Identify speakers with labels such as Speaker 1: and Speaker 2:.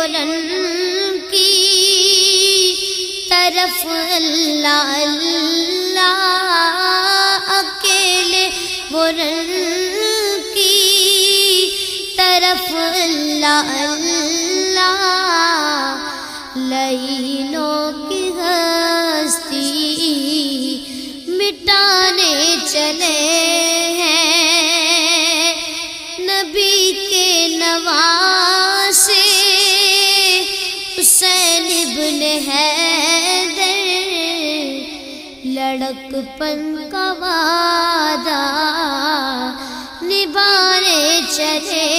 Speaker 1: Run की तरफ अल्लाह अल्लाह, अकेले वो रन की तरफ अल्लाह अल्लाह। लाइनों की हस्ती मिटाने चले हैं, नबी के नवासे हुसैन इब्न हैदर, लड़कपन का वादा निभाने चले।